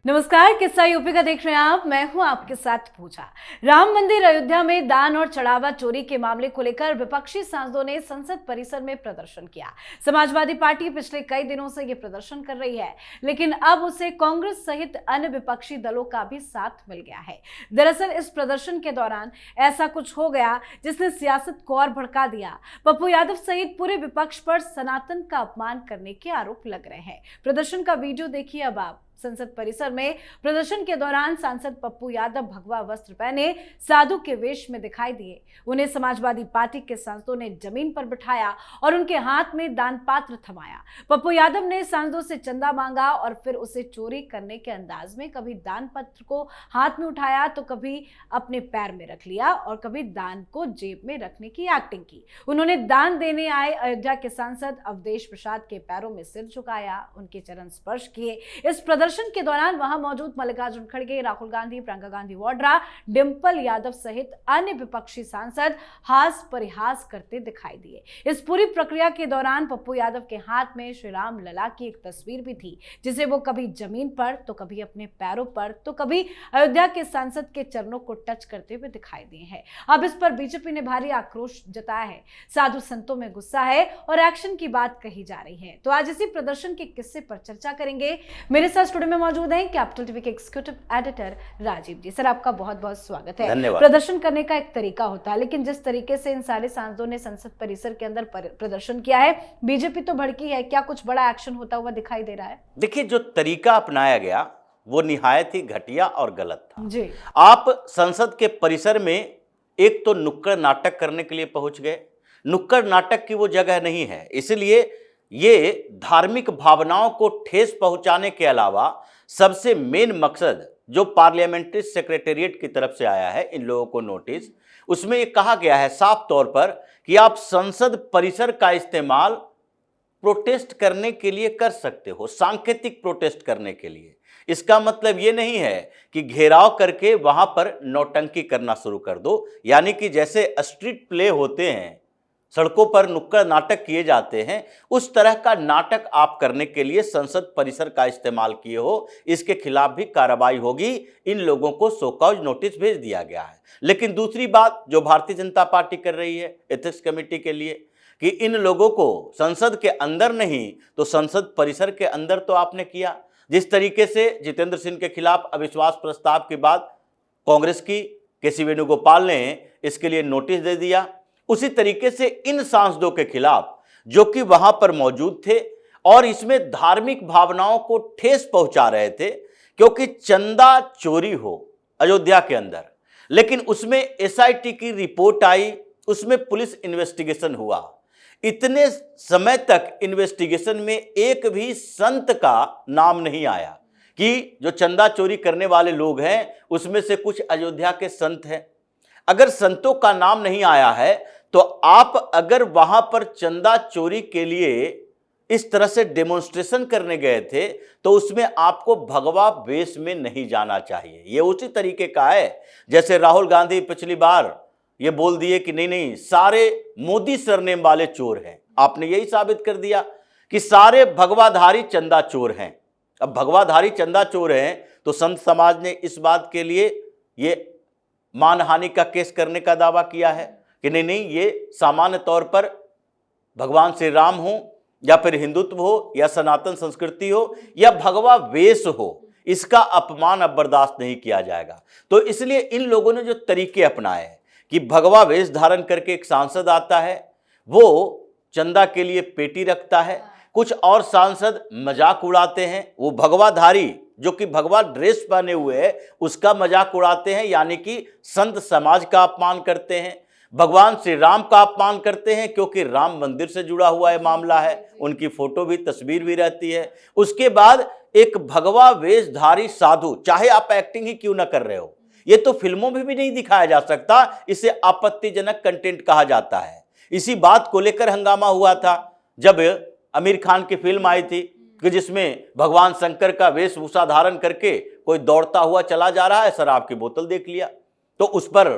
नमस्कार, किस्सा यूपी का देख रहे हैं आप। मैं हूं आपके साथ पूजा। राम मंदिर अयोध्या में दान और चढ़ावा चोरी के मामले को लेकर विपक्षी सांसदों ने संसद परिसर में प्रदर्शन किया। समाजवादी पार्टी पिछले कई दिनों से यह प्रदर्शन कर रही है, लेकिन अब उसे कांग्रेस सहित अन्य विपक्षी दलों का भी साथ मिल गया है। दरअसल इस प्रदर्शन के दौरान ऐसा कुछ हो गया जिसने सियासत को और भड़का दिया। पप्पू यादव सहित पूरे विपक्ष पर सनातन का अपमान करने के आरोप लग रहे हैं। प्रदर्शन का वीडियो देखिए अब आप। संसद परिसर में प्रदर्शन के दौरान सांसद पप्पू यादव भगवा वस्त्र पहने साधु के वेश में दिखाई दिए। उन्हें समाजवादी पार्टी के सांसदों ने जमीन पर बिठाया और उनके हाथ में दान पात्र थमाया। पप्पू यादव ने सांसदों से चंदा मांगा और फिर उसे चोरी करने के अंदाज में कभी दान पत्र को हाथ में उठाया तो कभी अपने पैर में रख लिया और कभी दान को जेब में रखने की एक्टिंग की। उन्होंने दान देने आए अयोध्या के सांसद अवधेश प्रसाद के पैरों में सिर झुकाया, उनके चरण स्पर्श किए। इस प्रदर्शन के दौरान वहां मौजूद मल्लिकार्जुन खड़गे, राहुल गांधी, प्रियंका गांधी वाड्रा, डिंपल यादव सहित अन्य विपक्षी सांसद हास परिहास करते दिखाई दिए। इस पूरी प्रक्रिया के दौरान पप्पू यादव के हाथ में श्री राम लला की एक तस्वीर भी थी, जिसे वो कभी जमीन पर तो कभी अपने पैरों पर तो कभी अयोध्या के सांसद के चरणों को टच करते हुए दिखाई दिए हैं। अब इस पर बीजेपी ने भारी आक्रोश जताया है। साधु संतों में गुस्सा है और एक्शन की बात कही जा रही है। तो आज इसी प्रदर्शन के किस्से पर चर्चा करेंगे। मेरे साथ स्टूडियो में मौजूद हैं कैपिटल टीवी के एग्जीक्यूटिव एडिटर राजीव जी। सर, आपका बहुत बहुत स्वागत है। धन्यवाद। प्रदर्शन करने का एक तरीका होता है, लेकिन जिस तरीके से इन सारे सांसदों ने संसद परिसर के अंदर प्रदर्शन किया है, बीजेपी तो भड़की है। क्या कुछ बड़ा एक्शन होता हुआ दिखाई दे रहा है? देखिए, जो तरीका अपनाया गया वो निहायत ही घटिया और गलत था जी। आप संसद के परिसर में एक तो नुक्कड़ नाटक करने के लिए पहुंच गए। नुक्कड़ नाटक की वो जगह नहीं है, इसलिए ये धार्मिक भावनाओं को ठेस पहुंचाने के अलावा सबसे मेन मकसद जो पार्लियामेंट्री सेक्रेटेरिएट की तरफ से आया है इन लोगों को नोटिस, उसमें ये कहा गया है साफ तौर पर कि आप संसद परिसर का इस्तेमाल प्रोटेस्ट करने के लिए कर सकते हो, सांकेतिक प्रोटेस्ट करने के लिए। इसका मतलब ये नहीं है कि घेराव करके वहां पर नौटंकी करना शुरू कर दो, यानी कि जैसे स्ट्रीट प्ले होते हैं, सड़कों पर नुक्कड़ नाटक किए जाते हैं, उस तरह का नाटक आप करने के लिए संसद परिसर का इस्तेमाल किए हो, इसके खिलाफ भी कार्रवाई होगी। इन लोगों को शो कॉज नोटिस भेज दिया गया है। लेकिन दूसरी बात जो भारतीय जनता पार्टी कर रही है एथिक्स कमेटी के लिए, कि इन लोगों को संसद के अंदर नहीं तो संसद परिसर के अंदर तो आपने किया। जिस तरीके से जितेंद्र सिंह के खिलाफ अविश्वास प्रस्ताव के बाद कांग्रेस की केसी वेणुगोपाल ने इसके लिए नोटिस दे दिया, उसी तरीके से इन सांसदों के खिलाफ जो कि वहां पर मौजूद थे और इसमें धार्मिक भावनाओं को ठेस पहुंचा रहे थे, क्योंकि चंदा चोरी हो अयोध्या के अंदर, लेकिन उसमें एसआईटी की रिपोर्ट आई, उसमें पुलिस इन्वेस्टिगेशन हुआ। इतने समय तक इन्वेस्टिगेशन में एक भी संत का नाम नहीं आया कि जो चंदा चोरी करने वाले लोग हैं उसमें से कुछ अयोध्या के संत हैं। अगर संतों का नाम नहीं आया है तो आप अगर वहां पर चंदा चोरी के लिए इस तरह से डेमोन्स्ट्रेशन करने गए थे तो उसमें आपको भगवा वेश में नहीं जाना चाहिए। यह उसी तरीके का है जैसे राहुल गांधी पिछली बार ये बोल दिए कि नहीं नहीं सारे मोदी सरनेम वाले चोर हैं। आपने यही साबित कर दिया कि सारे भगवाधारी चंदा चोर हैं। अब भगवाधारी चंदा चोर हैं तो संत समाज ने इस बात के लिए ये मानहानि का केस करने का दावा किया है कि नहीं नहीं ये सामान्य तौर पर भगवान श्री राम हो या फिर हिंदुत्व हो या सनातन संस्कृति हो या भगवा वेश हो, इसका अपमान अब बर्दाश्त नहीं किया जाएगा। तो इसलिए इन लोगों ने जो तरीके अपनाए कि भगवा वेश धारण करके एक सांसद आता है, वो चंदा के लिए पेटी रखता है, कुछ और सांसद मजाक उड़ाते हैं, वो भगवाधारी जो कि भगवा ड्रेस पहने हुए है उसका मजाक उड़ाते हैं, यानी कि संत समाज का अपमान करते हैं, भगवान श्री राम का अपमान करते हैं, क्योंकि राम मंदिर से जुड़ा हुआ है मामला है, उनकी फोटो भी तस्वीर भी रहती है। उसके बाद एक भगवा वेशधारी साधु, चाहे आप एक्टिंग ही क्यों ना कर रहे हो, ये तो फिल्मों में भी नहीं दिखाया जा सकता, इसे आपत्तिजनक कंटेंट कहा जाता है। इसी बात को लेकर हंगामा हुआ था जब आमिर खान की फिल्म आई थी कि जिसमें भगवान शंकर का वेशभूषा धारण करके कोई दौड़ता हुआ चला जा रहा है, शराब की बोतल देख लिया तो उस पर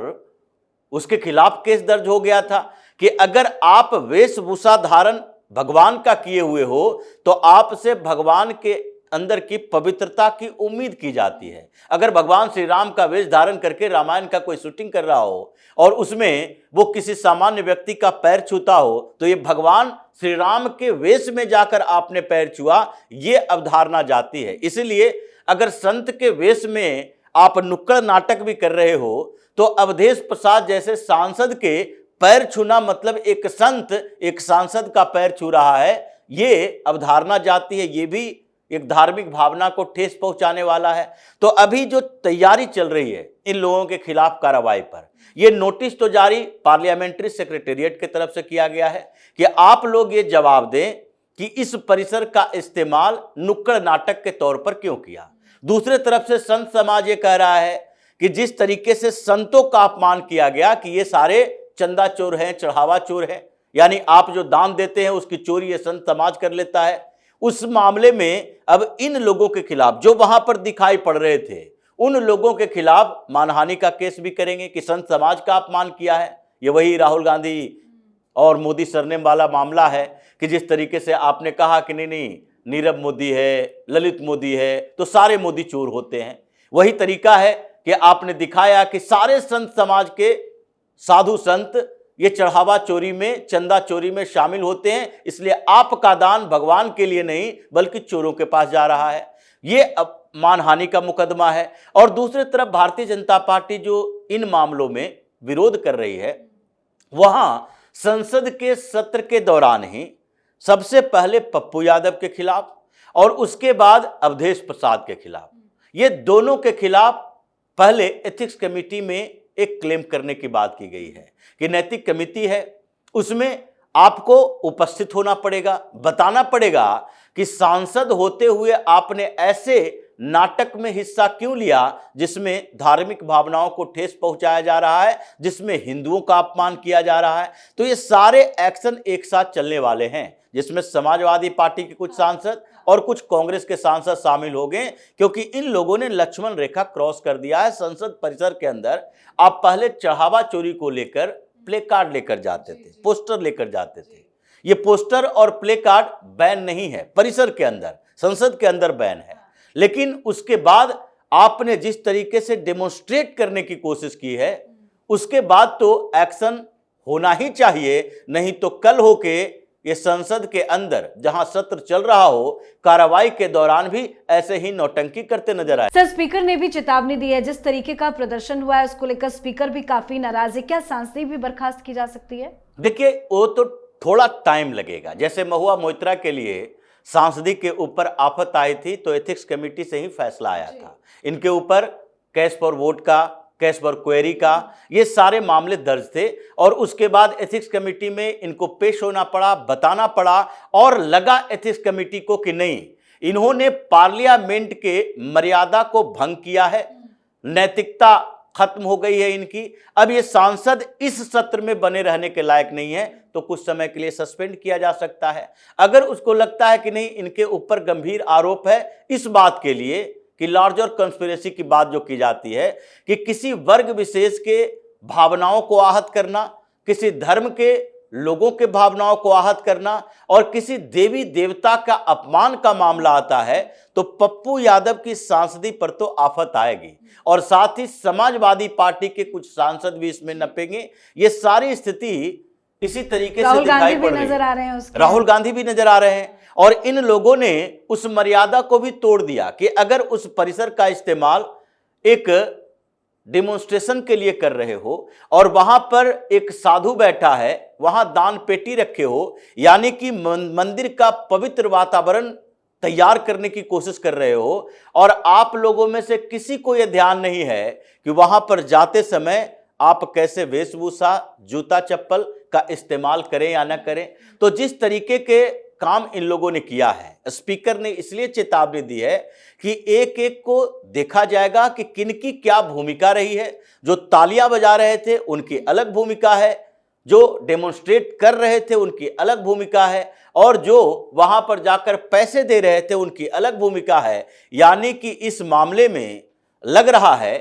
उसके खिलाफ केस दर्ज हो गया था कि अगर आप वेशभूषा धारण भगवान का किए हुए हो तो आपसे भगवान के अंदर की पवित्रता की उम्मीद की जाती है। अगर भगवान श्री राम का वेश धारण करके रामायण का कोई शूटिंग कर रहा हो और उसमें वो किसी सामान्य व्यक्ति का पैर छूता हो, तो ये भगवान श्री राम के वेश में जाकर आपने पैर छुआ, ये अवधारणा जाती है। इसलिए अगर संत के वेश में आप नुक्कड़ नाटक भी कर रहे हो तो अवधेश प्रसाद जैसे सांसद के पैर छूना मतलब एक संत एक सांसद का पैर छू रहा है, ये अवधारणा जाती है। ये भी एक धार्मिक भावना को ठेस पहुंचाने वाला है। तो अभी जो तैयारी चल रही है इन लोगों के खिलाफ कार्रवाई पर, ये नोटिस तो जारी पार्लियामेंट्री सेक्रेटेरिएट की तरफ से किया गया है कि आप लोग ये जवाब दें कि इस परिसर का इस्तेमाल नुक्कड़ नाटक के तौर पर क्यों किया। दूसरे तरफ से संत समाज ये कह रहा है कि जिस तरीके से संतों का अपमान किया गया कि ये सारे चंदा चोर हैं, चढ़ावा चोर हैं, यानी आप जो दान देते हैं उसकी चोरी ये संत समाज कर लेता है। उस मामले में अब इन लोगों के खिलाफ जो वहां पर दिखाई पड़ रहे थे उन लोगों के खिलाफ मानहानि का केस भी करेंगे कि संत समाज का अपमान किया है। ये वही राहुल गांधी और मोदी सरनेम वाला मामला है कि जिस तरीके से आपने कहा कि नहीं नीरव मोदी है, ललित मोदी है तो सारे मोदी चोर होते हैं। वही तरीका है कि आपने दिखाया कि सारे संत समाज के साधु संत ये चढ़ावा चोरी में, चंदा चोरी में शामिल होते हैं, इसलिए आपका दान भगवान के लिए नहीं बल्कि चोरों के पास जा रहा है। ये अब मानहानि का मुकदमा है। और दूसरी तरफ भारतीय जनता पार्टी जो इन मामलों में विरोध कर रही है, वहां संसद के सत्र के दौरान ही सबसे पहले पप्पू यादव के खिलाफ और उसके बाद अवधेश प्रसाद के खिलाफ, ये दोनों के खिलाफ पहले एथिक्स कमेटी में एक क्लेम करने की बात की गई है कि नैतिक कमेटी है, उसमें आपको उपस्थित होना पड़ेगा, बताना पड़ेगा कि सांसद होते हुए आपने ऐसे नाटक में हिस्सा क्यों लिया जिसमें धार्मिक भावनाओं को ठेस पहुंचाया जा रहा है, जिसमें हिंदुओं का अपमान किया जा रहा है। तो ये सारे एक्शन एक साथ चलने वाले हैं, जिसमें समाजवादी पार्टी के कुछ सांसद और कुछ कांग्रेस के सांसद शामिल हो गए, क्योंकि इन लोगों ने लक्ष्मण रेखा क्रॉस कर दिया है। संसद परिसर के अंदर आप पहले चढ़ावा चोरी को लेकर प्ले कार्ड लेकर जाते थे, पोस्टर लेकर जाते थे। ये पोस्टर और प्ले कार्ड बैन नहीं है, परिसर के अंदर, संसद के अंदर बैन है। लेकिन उसके बाद आपने जिस तरीके से डेमोन्स्ट्रेट करने की कोशिश की है, उसके बाद तो एक्शन होना ही चाहिए, नहीं तो कल होके ये संसद के अंदर जहां सत्र चल रहा हो, कार्रवाई के दौरान भी ऐसे ही नौटंकी करते नजर आए। सर, स्पीकर ने भी चेतावनी दी है, जिस तरीके का प्रदर्शन हुआ है उसको लेकर स्पीकर भी काफी नाराज है। क्या सांसद भी बर्खास्त की जा सकती है? देखिए, वो तो थोड़ा टाइम लगेगा। जैसे महुआ मोइत्रा के लिए सांसदी के ऊपर आफत आई थी तो एथिक्स कमेटी से ही फैसला आया था। इनके ऊपर कैश फॉर वोट का, कैश फॉर क्वेरी का, ये सारे मामले दर्ज थे और उसके बाद एथिक्स कमेटी में इनको पेश होना पड़ा, बताना पड़ा और लगा एथिक्स कमेटी को कि नहीं, इन्होंने पार्लियामेंट के मर्यादा को भंग किया है, नैतिकता खत्म हो गई है इनकी। अब ये सांसद इस सत्र में बने रहने के लायक नहीं है तो कुछ समय के लिए सस्पेंड किया जा सकता है। अगर उसको लगता है कि नहीं, इनके ऊपर गंभीर आरोप है इस बात के लिए कि लार्जर कंस्पिरेसी की बात जो की जाती है कि किसी वर्ग विशेष के भावनाओं को आहत करना, किसी धर्म के लोगों के भावनाओं को आहत करना और किसी देवी देवता का अपमान का मामला आता है तो पप्पू यादव की सांसदी पर तो आफत आएगी और साथ ही समाजवादी पार्टी के कुछ सांसद भी इसमें नपेंगे। ये सारी स्थिति इसी तरीके से दिखाई पड़ रही है। राहुल गांधी भी नजर आ रहे हैं और इन लोगों ने उस मर्यादा को भी तोड़ दिया कि अगर उस परिसर का इस्तेमाल एक डेमोन्स्ट्रेशन के लिए कर रहे हो और वहां पर एक साधु बैठा है, वहां दान पेटी रखे हो, यानी कि मंदिर का पवित्र वातावरण तैयार करने की कोशिश कर रहे हो और आप लोगों में से किसी को यह ध्यान नहीं है कि वहां पर जाते समय आप कैसे वेशभूषा, जूता चप्पल का इस्तेमाल करें या न करें। तो जिस तरीके के काम इन लोगों ने किया है, स्पीकर ने इसलिए चेतावनी दी है कि एक एक को देखा जाएगा कि किनकी क्या भूमिका रही है। जो तालियां बजा रहे थे उनकी अलग भूमिका है, जो डेमोन्स्ट्रेट कर रहे थे उनकी अलग भूमिका है और जो वहां पर जाकर पैसे दे रहे थे उनकी अलग भूमिका है। यानी कि इस मामले में लग रहा है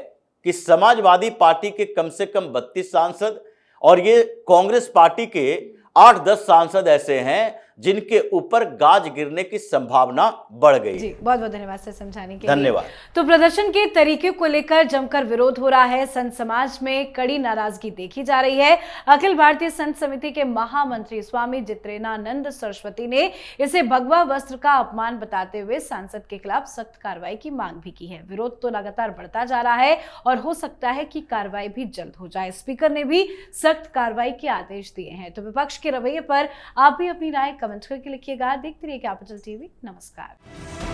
कि समाजवादी पार्टी के कम से कम 32 सांसद और ये कांग्रेस पार्टी के 8-10 सांसद ऐसे हैं जिनके ऊपर गाज गिरने की संभावना बढ़ गई। जी, बहुत बहुत धन्यवाद सर समझाने के लिए। धन्यवाद। तो प्रदर्शन के तरीके को लेकर जमकर विरोध हो रहा है। संत समाज में कड़ी नाराजगी देखी जा रही है। अखिल भारतीय संत समिति के महामंत्री स्वामी जित्रेनानंद सरस्वती ने इसे भगवा वस्त्र का अपमान बताते हुए सांसद के खिलाफ सख्त कार्रवाई की मांग भी की है। विरोध तो लगातार बढ़ता जा रहा है और हो सकता है कि कार्रवाई भी जल्द हो जाए। स्पीकर ने भी सख्त कार्रवाई के आदेश दिए हैं। तो विपक्ष के रवैये पर आप भी अपनी राय कमेंट करके लिखिएगा। देखते रहिए कैपिटल टीवी। नमस्कार।